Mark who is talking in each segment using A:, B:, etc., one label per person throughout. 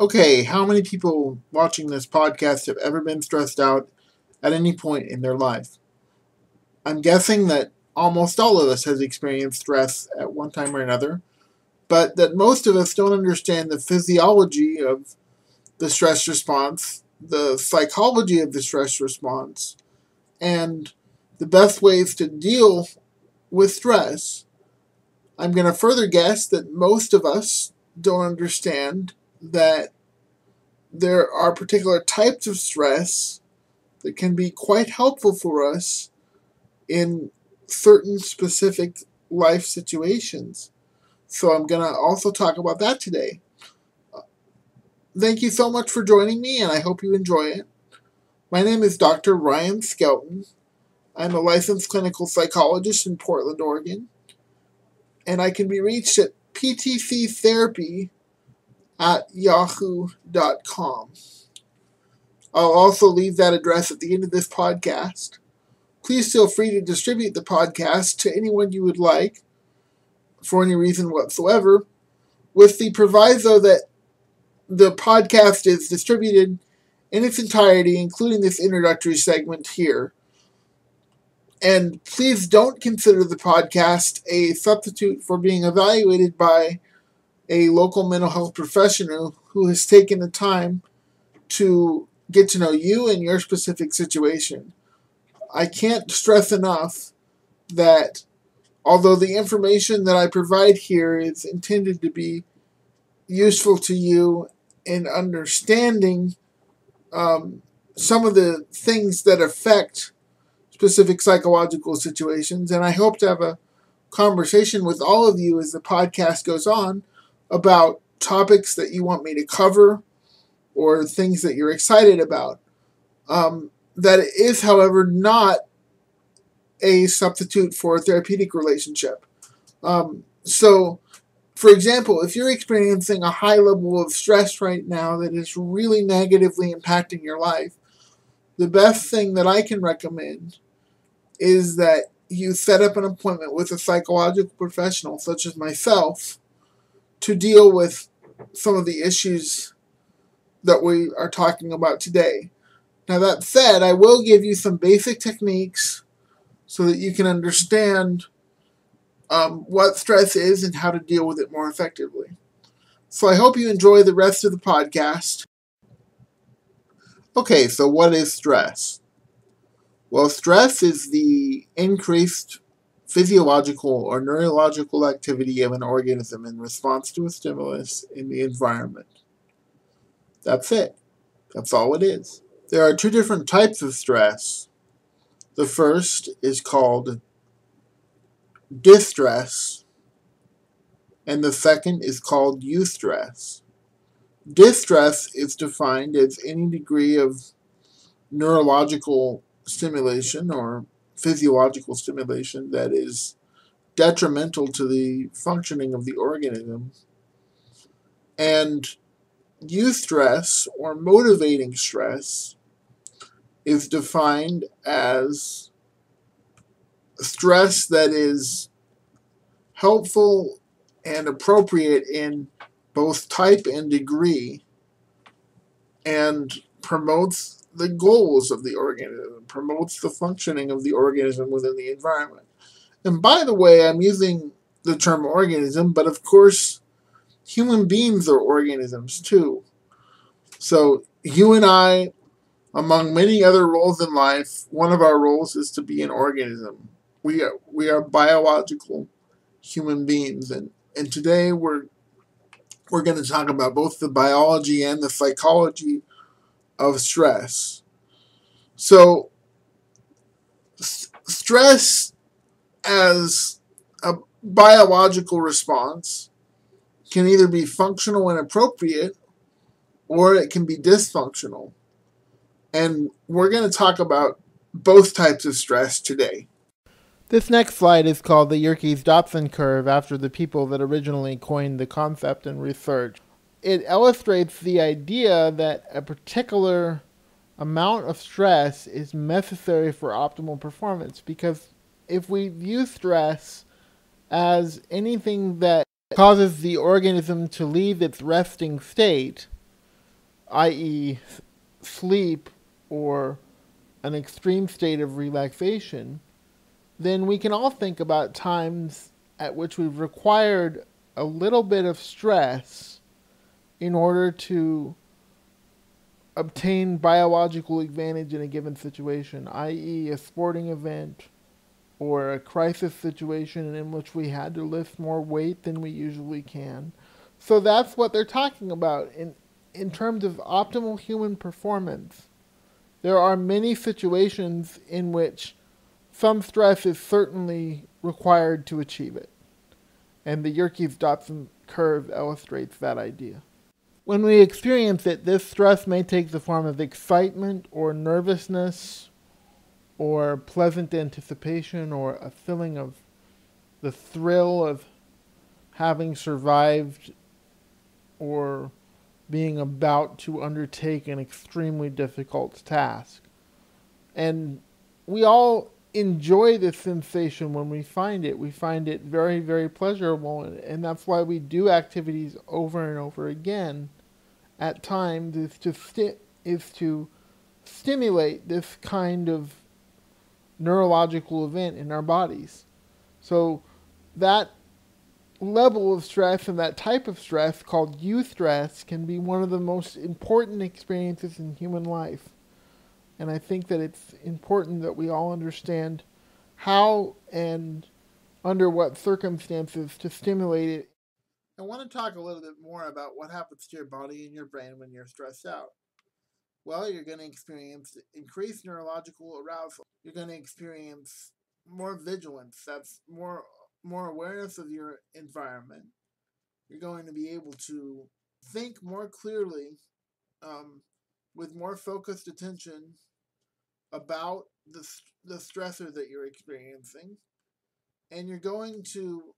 A: Okay, how many people watching this podcast have ever been stressed out at any point in their life? I'm guessing that almost all of us has experienced stress at one time or another, but that most of us don't understand the physiology of the stress response, the psychology of the stress response, and the best ways to deal with stress. I'm going to further guess that most of us don't understand that there are particular types of stress that can be quite helpful for us in certain specific life situations. So I'm going to also talk about that today. Thank you so much for joining me, and I hope you enjoy it. My name is Dr. Ryan Skelton. I'm a licensed clinical psychologist in Portland, Oregon, and I can be reached at ptctherapy@yahoo.com. I'll also leave that address at the end of this podcast. Please feel free to distribute the podcast to anyone you would like, for any reason whatsoever, with the proviso that the podcast is distributed in its entirety, including this introductory segment here. And please don't consider the podcast a substitute for being evaluated by a local mental health professional who has taken the time to get to know you and your specific situation. I can't stress enough that although the information that I provide here is intended to be useful to you in understanding some of the things that affect specific psychological situations, and I hope to have a conversation with all of you as the podcast goes on about topics that you want me to cover or things that you're excited about. That is, however, not a substitute for a therapeutic relationship. So, for example, if you're experiencing a high level of stress right now that is really negatively impacting your life, the best thing that I can recommend is that you set up an appointment with a psychological professional, such as myself, to deal with some of the issues that we are talking about today. Now, that said, I will give you some basic techniques so that you can understand what stress is and how to deal with it more effectively. So I hope you enjoy the rest of the podcast. Okay, so what is stress? Well, stress is the increased physiological or neurological activity of an organism in response to a stimulus in the environment. That's it. That's all it is. There are two different types of stress. The first is called distress, and the second is called eustress. Distress is defined as any degree of neurological stimulation or physiological stimulation that is detrimental to the functioning of the organism. And eustress, or motivating stress, is defined as stress that is helpful and appropriate in both type and degree and promotes the goals of the organism, promotes the functioning of the organism within the environment. And by the way, I'm using the term organism, but of course, human beings are organisms too. So you and I, among many other roles in life, one of our roles is to be an organism. We are biological human beings, and today we're going to talk about both the biology and the psychology of stress. So, stress as a biological response can either be functional and appropriate, or it can be dysfunctional. And we're going to talk about both types of stress today. This next slide is called the Yerkes-Dobson curve after the people that originally coined the concept in research. It illustrates the idea that a particular amount of stress is necessary for optimal performance, because if we view stress as anything that causes the organism to leave its resting state, i.e., sleep or an extreme state of relaxation, then we can all think about times at which we've required a little bit of stress in order to obtain biological advantage in a given situation, i.e., a sporting event or a crisis situation in which we had to lift more weight than we usually can. So that's what they're talking about in terms of optimal human performance. There are many situations in which some stress is certainly required to achieve it. And the Yerkes-Dobson curve illustrates that idea. When we experience it, this stress may take the form of excitement or nervousness or pleasant anticipation or a feeling of the thrill of having survived or being about to undertake an extremely difficult task. And we all enjoy this sensation when we find it. We find it very, very pleasurable, and that's why we do activities over and over again at times, is to stimulate this kind of neurological event in our bodies. So that level of stress and that type of stress called eustress can be one of the most important experiences in human life. And I think that it's important that we all understand how and under what circumstances to stimulate it. I want to talk a little bit more about what happens to your body and your brain when you're stressed out. Well, you're going to experience increased neurological arousal. You're going to experience more vigilance. That's more awareness of your environment. You're going to be able to think more clearly, with more focused attention about the stressor that you're experiencing, and you're going to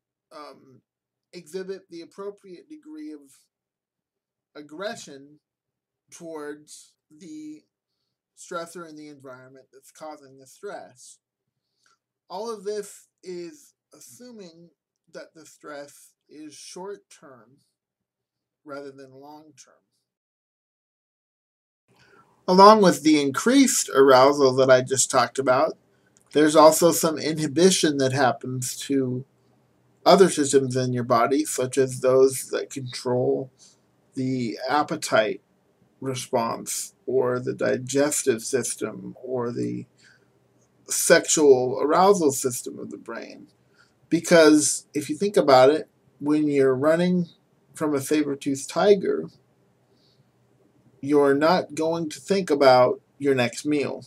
A: exhibit the appropriate degree of aggression towards the stressor in the environment that's causing the stress. All of this is assuming that the stress is short term rather than long term. Along with the increased arousal that I just talked about, there's also some inhibition that happens to other systems in your body, such as those that control the appetite response or the digestive system or the sexual arousal system of the brain. Because if you think about it, when you're running from a saber-toothed tiger, you're not going to think about your next meal.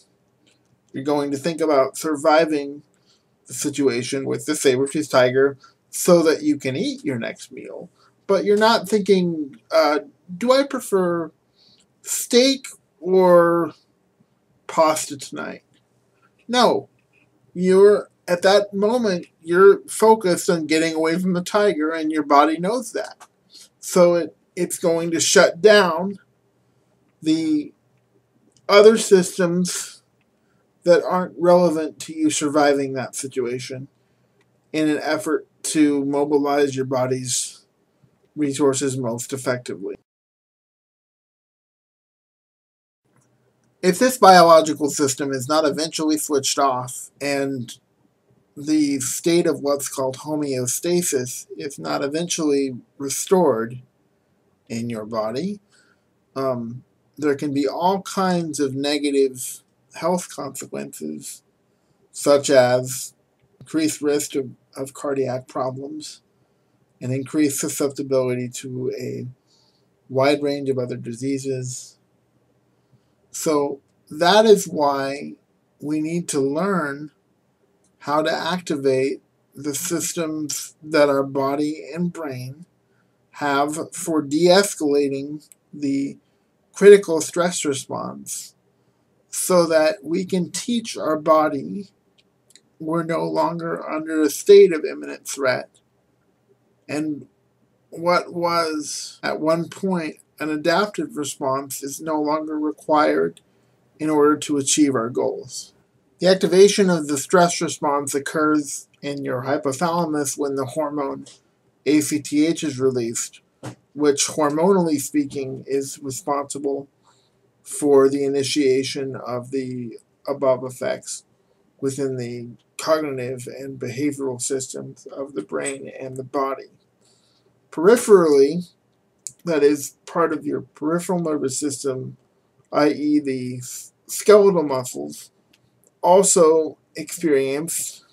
A: You're going to think about surviving the situation with the saber-toothed tiger so that you can eat your next meal. But you're not thinking, do I prefer steak or pasta tonight? No. At that moment, you're focused on getting away from the tiger, and your body knows that. So it's going to shut down the other systems that aren't relevant to you surviving that situation in an effort to mobilize your body's resources most effectively. If this biological system is not eventually switched off and the state of what's called homeostasis is not eventually restored in your body, there can be all kinds of negative health consequences, such as increased risk of cardiac problems and increased susceptibility to a wide range of other diseases. So that is why we need to learn how to activate the systems that our body and brain have for de-escalating the critical stress response, so that we can teach our body we're no longer under a state of imminent threat, and what was at one point an adaptive response is no longer required in order to achieve our goals. The activation of the stress response occurs in your hypothalamus when the hormone ACTH is released, which hormonally speaking is responsible for the initiation of the above effects within the cognitive and behavioral systems of the brain and the body. Peripherally, that is part of your peripheral nervous system, i.e. the skeletal muscles, also experience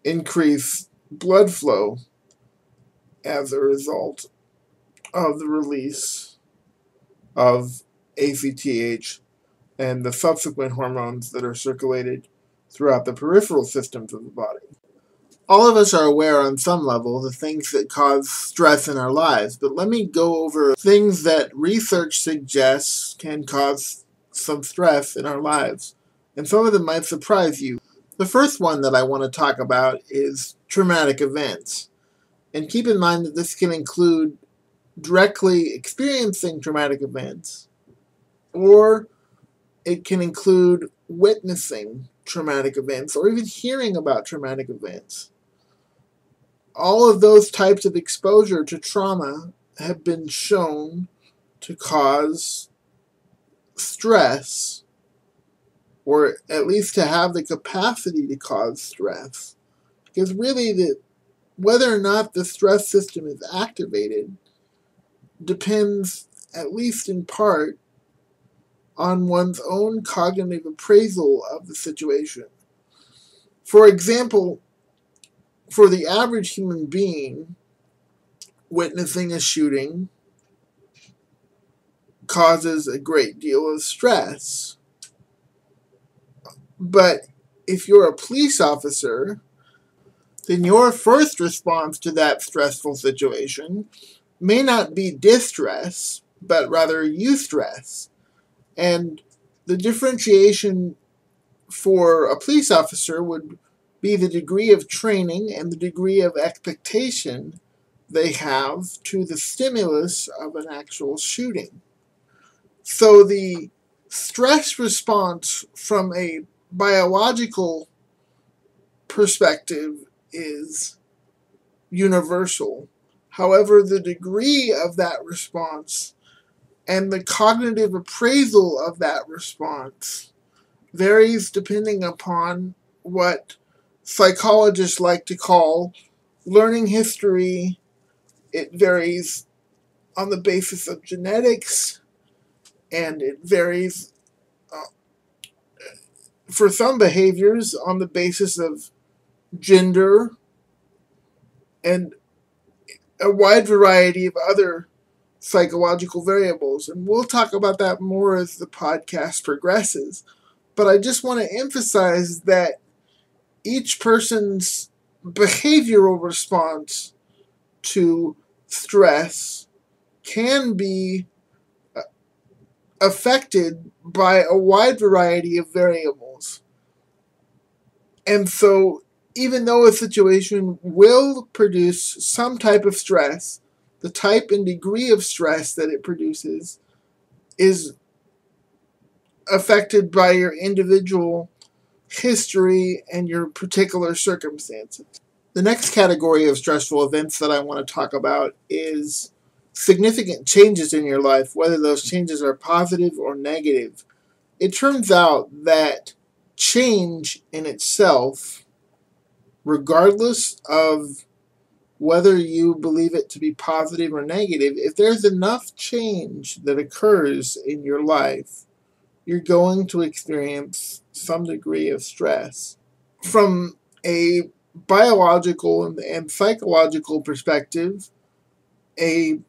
A: increased blood flow as a result of the release of ACTH and the subsequent hormones that are circulated throughout the peripheral systems of the body. All of us are aware on some level the things that cause stress in our lives, but let me go over things that research suggests can cause some stress in our lives, and some of them might surprise you. The first one that I want to talk about is traumatic events. And keep in mind that this can include directly experiencing traumatic events, or it can include witnessing traumatic events, or even hearing about traumatic events. All of those types of exposure to trauma have been shown to cause stress, or at least to have the capacity to cause stress. Because really, whether or not the stress system is activated depends, at least in part, on one's own cognitive appraisal of the situation. For example, for the average human being, witnessing a shooting causes a great deal of stress. But if you're a police officer, then your first response to that stressful situation may not be distress, but rather eustress. And the differentiation for a police officer would be the degree of training and the degree of expectation they have to the stimulus of an actual shooting. So the stress response from a biological perspective is universal. However, the degree of that response and the cognitive appraisal of that response varies depending upon what psychologists like to call learning history. It varies on the basis of genetics, and it varies for some behaviors on the basis of gender and a wide variety of other psychological variables. And we'll talk about that more as the podcast progresses. But I just want to emphasize that each person's behavioral response to stress can be affected by a wide variety of variables. And so, even though a situation will produce some type of stress, the type and degree of stress that it produces is affected by your individual history and your particular circumstances. The next category of stressful events that I want to talk about is significant changes in your life, whether those changes are positive or negative. It turns out that change in itself, regardless of whether you believe it to be positive or negative, if there's enough change that occurs in your life, you're going to experience some degree of stress. From a biological and psychological perspective, a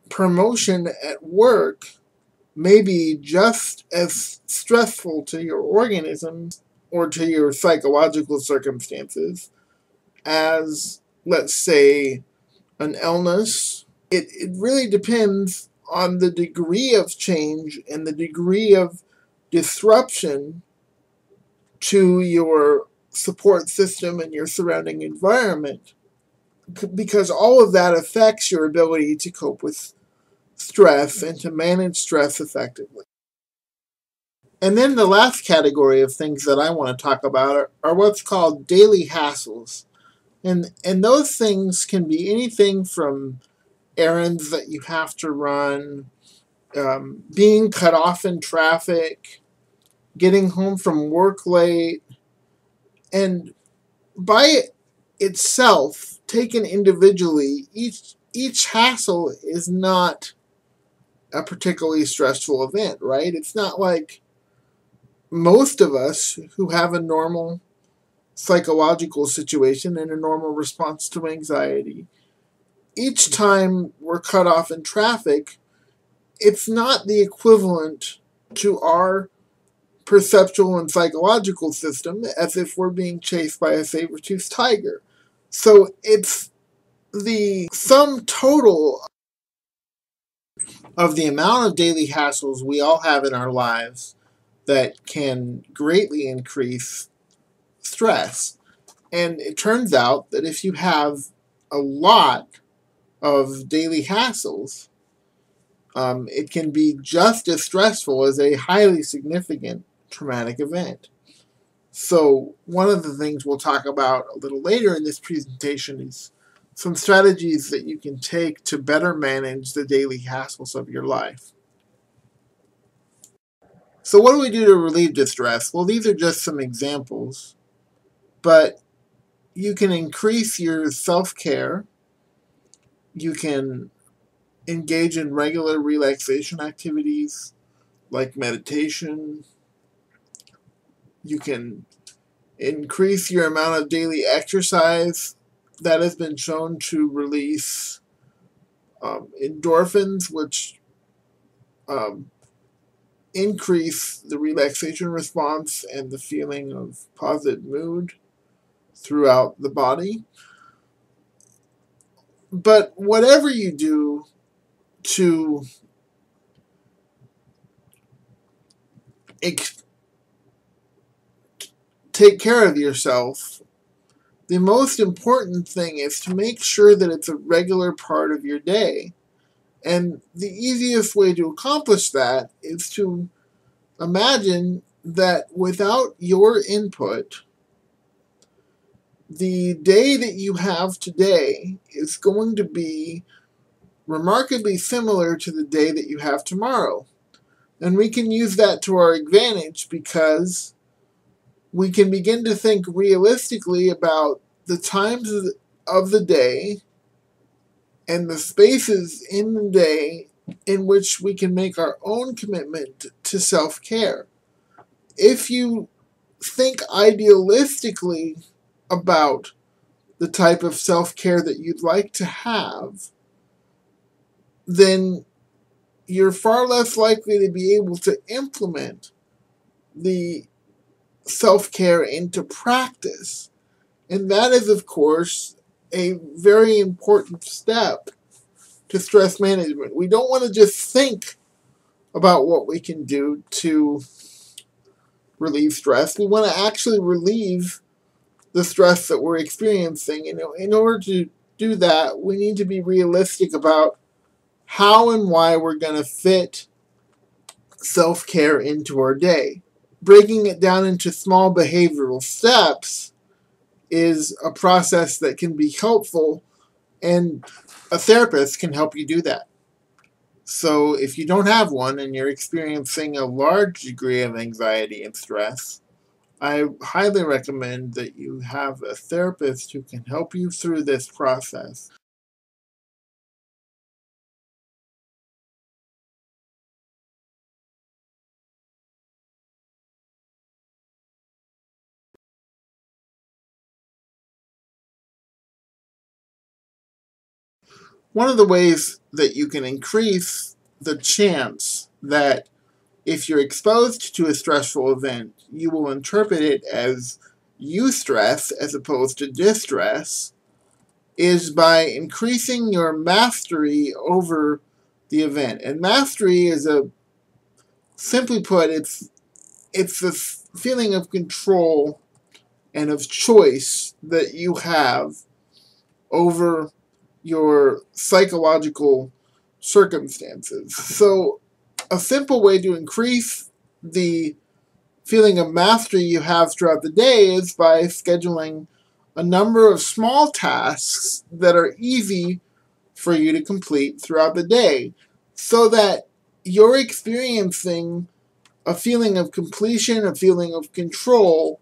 A: promotion at work may be just as stressful to your organism or to your psychological circumstances as, let's say, an illness. It really depends on the degree of change and the degree of disruption to your support system and your surrounding environment, because all of that affects your ability to cope with stress and to manage stress effectively. And then the last category of things that I want to talk about are what's called daily hassles. And those things can be anything from errands that you have to run, being cut off in traffic, getting home from work late, and by itself, taken individually, each hassle is not a particularly stressful event, right? It's not like most of us who have a normal psychological situation and a normal response to anxiety. Each time we're cut off in traffic, it's not the equivalent to our perceptual and psychological system as if we're being chased by a saber-toothed tiger. So it's the sum total of the amount of daily hassles we all have in our lives that can greatly increase stress. And it turns out that if you have a lot of daily hassles, it can be just as stressful as a highly significant traumatic event. So one of the things we'll talk about a little later in this presentation is some strategies that you can take to better manage the daily hassles of your life. So what do we do to relieve distress? Well, these are just some examples, but you can increase your self-care. You can engage in regular relaxation activities like meditation. You can increase your amount of daily exercise. That has been shown to release endorphins, which increase the relaxation response and the feeling of positive mood throughout the body. But whatever you do to take care of yourself, the most important thing is to make sure that it's a regular part of your day. And the easiest way to accomplish that is to imagine that without your input, the day that you have today is going to be remarkably similar to the day that you have tomorrow. And we can use that to our advantage because we can begin to think realistically about the times of the day and the spaces in the day in which we can make our own commitment to self-care. If you think idealistically about the type of self-care that you'd like to have, then you're far less likely to be able to implement the self-care into practice. And that is, of course, a very important step to stress management. We don't want to just think about what we can do to relieve stress. We want to actually relieve the stress that we're experiencing. In order to do that, we need to be realistic about how and why we're going to fit self-care into our day. Breaking it down into small behavioral steps is a process that can be helpful, and a therapist can help you do that. So if you don't have one and you're experiencing a large degree of anxiety and stress, I highly recommend that you have a therapist who can help you through this process. One of the ways that you can increase the chance that if you're exposed to a stressful event, you will interpret it as eustress as opposed to distress is by increasing your mastery over the event. And mastery is simply put, it's the feeling of control and of choice that you have over your psychological circumstances. So a simple way to increase the feeling of mastery you have throughout the day is by scheduling a number of small tasks that are easy for you to complete throughout the day so that you're experiencing a feeling of completion, a feeling of control,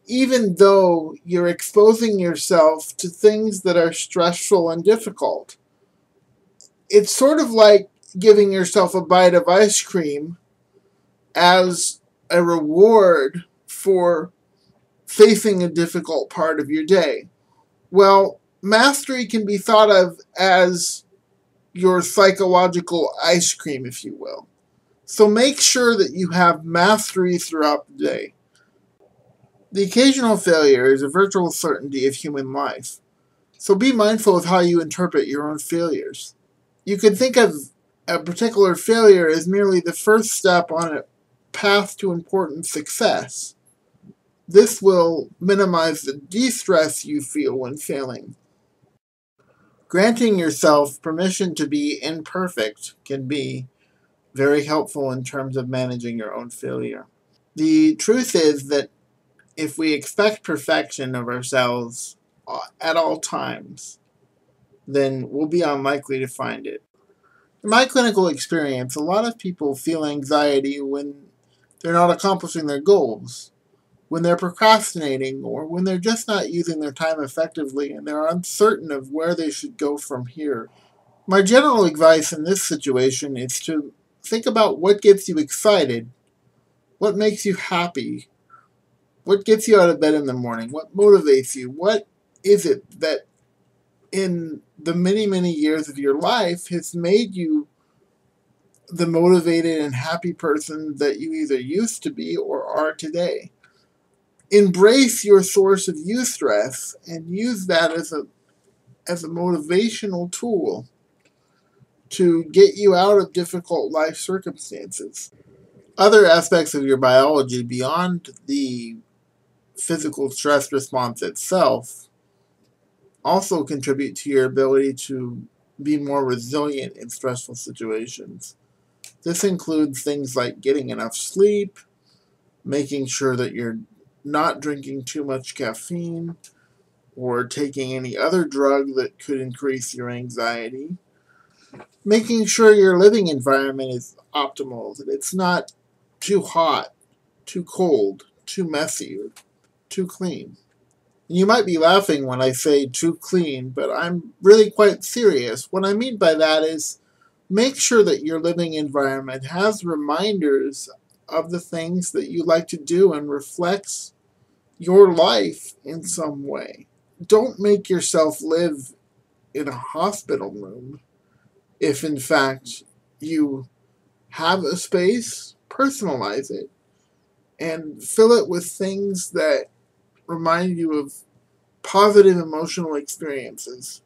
A: even though you're exposing yourself to things that are stressful and difficult. It's sort of like giving yourself a bite of ice cream as a reward for facing a difficult part of your day. Well, mastery can be thought of as your psychological ice cream, if you will. So make sure that you have mastery throughout the day. The occasional failure is a virtual certainty of human life. So be mindful of how you interpret your own failures. You could think of a particular failure as merely the first step on a path to important success. This will minimize the de-stress you feel when failing. Granting yourself permission to be imperfect can be very helpful in terms of managing your own failure. The truth is that if we expect perfection of ourselves at all times, then we'll be unlikely to find it. In my clinical experience, a lot of people feel anxiety when they're not accomplishing their goals, when they're procrastinating, or when they're just not using their time effectively and they're uncertain of where they should go from here. My general advice in this situation is to think about what gets you excited, what makes you happy, what gets you out of bed in the morning, what motivates you, what is it that in the many, many years of your life has made you the motivated and happy person that you either used to be or are today. Embrace your source of eustress and use that as a motivational tool to get you out of difficult life circumstances. Other aspects of your biology beyond the physical stress response itself also contribute to your ability to be more resilient in stressful situations. This includes things like getting enough sleep, making sure that you're not drinking too much caffeine, or taking any other drug that could increase your anxiety, making sure your living environment is optimal, that it's not too hot, too cold, too messy, or too clean. You might be laughing when I say too clean, but I'm really quite serious. What I mean by that is make sure that your living environment has reminders of the things that you like to do and reflects your life in some way. Don't make yourself live in a hospital room. If in fact you have a space, personalize it and fill it with things that remind you of positive emotional experiences.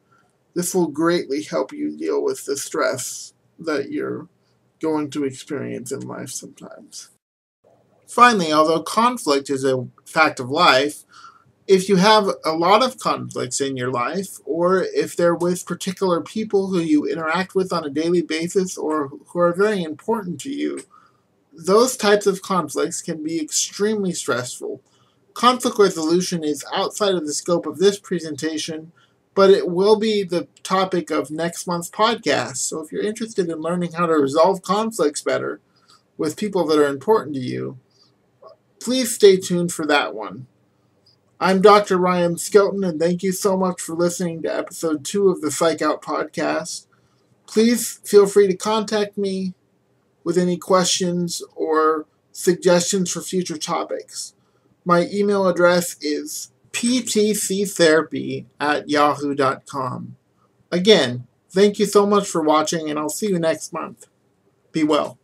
A: This will greatly help you deal with the stress that you're going to experience in life sometimes. Finally, although conflict is a fact of life, if you have a lot of conflicts in your life, or if they're with particular people who you interact with on a daily basis or who are very important to you, those types of conflicts can be extremely stressful. Conflict resolution is outside of the scope of this presentation, but it will be the topic of next month's podcast. So if you're interested in learning how to resolve conflicts better with people that are important to you, please stay tuned for that one. I'm Dr. Ryan Skelton, and thank you so much for listening to episode 2 of the Psych Out podcast. Please feel free to contact me with any questions or suggestions for future topics. My email address is ptctherapy@yahoo.com. Again, thank you so much for watching, and I'll see you next month. Be well.